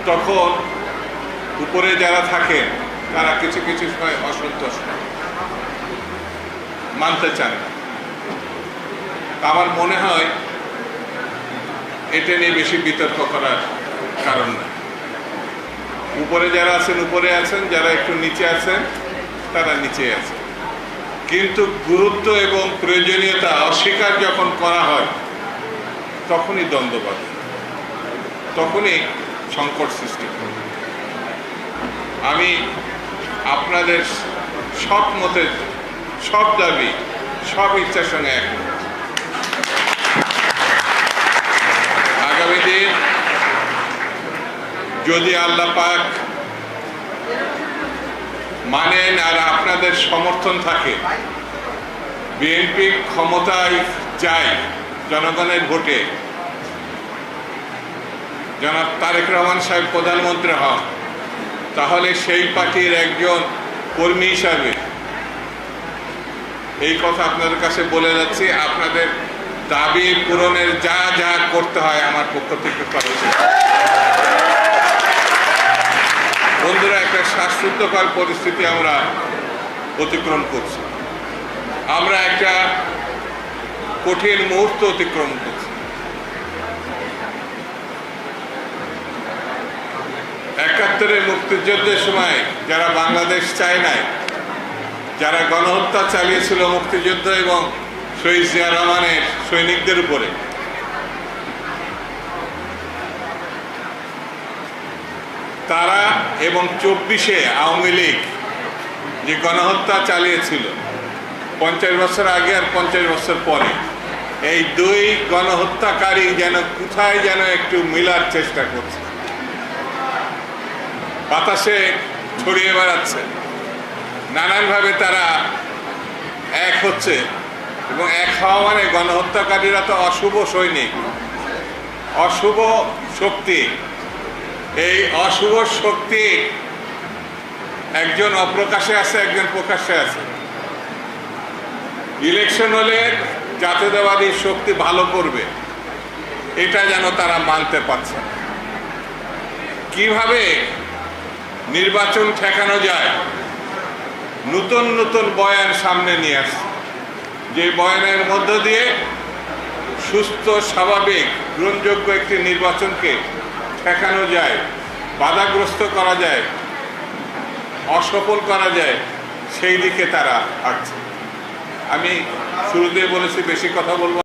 তখন উপরে যারা থাকেন তারা কিছু কিছু সময় অসন্তুষ্ট, মানতে চান না। আমার মনে হয় এটা নিয়ে বেশি বিতর্ক করার কারণ না। উপরে যারা আছেন উপরে আছেন, যারা একটু নিচে আছেন তারা নিচে আছেন, কিন্তু গুরুত্ব এবং প্রয়োজনীয়তা অস্বীকার যখন করা হয় তখনই দ্বন্দ্ব বাধে, তখনই সংকট সৃষ্টি হয়। আমি আপনাদের সব মতের, সব দাবি, সব ইচ্ছার সঙ্গে একমত। আগামী দিন যদি আল্লাহ পাক মানেন আর আপনাদের সমর্থন থাকে, বিএনপি ক্ষমতায় যায় জনগণের ভোটে, জনাব তারেক রহমান সাহেব প্রধানমন্ত্রী হন, তাহলে সেই পার্টির একজন কর্মী হিসাবে এই কথা আপনাদের কাছে বলে যাচ্ছি, আপনাদের দাবি পূরণের যা যা করতে হয় আমার পক্ষ থেকে করা উচিত। বন্ধুরা, একটা শ্বাসরুদ্ধকর পরিস্থিতি আমরা অতিক্রম করছি, আমরা একটা কঠিন মুহূর্ত অতিক্রম করছি। ৭১-এর মুক্তিযুদ্ধের সময় যারা বাংলাদেশ চায় নাই, যারা গণহত্যা চালিয়েছিল মুক্তিযুদ্ধ এবং শহীদ জিয়া রহমানের সৈনিকদের উপরে, তারা এবং ২৪-এ আওয়ামী লীগ যে গণহত্যা চালিয়েছিল ৫০ বছর আগে আর ৫০ বছর পরে, এই দুই গণহত্যাকারী যেন কোথায় যেন একটু মিলার চেষ্টা করছে, বাতাসে ছড়িয়ে বেড়াচ্ছে, নানানভাবে তারা এক হচ্ছে। এবং এক হওয়া মানে গণহত্যাকারীরা তো অশুভ সৈনিক, অশুভ শক্তি। এই অশুভ শক্তি একজন অপ্রকাশে আছে, একজন প্রকাশ্যে আছে। ইলেকশন হলে জাতীয়তাবাদী শক্তি ভালো করবে, এটা যেন তারা মানতে পারছে না। কিভাবে নির্বাচন ঠেকানো যায়, নতুন নতুন বয়ান সামনে নিয়ে আসছে, যে বয়ানের মধ্য দিয়ে সুস্থ, স্বাভাবিক, গ্রহণযোগ্য একটি নির্বাচনকে ঠেকানো যায়, বাধাগ্রস্ত করা যায়, অসফল করা যায়, সেই দিকে তারা হাঁটছে। আমি শুরুতে বলেছি বেশি কথা বলবো।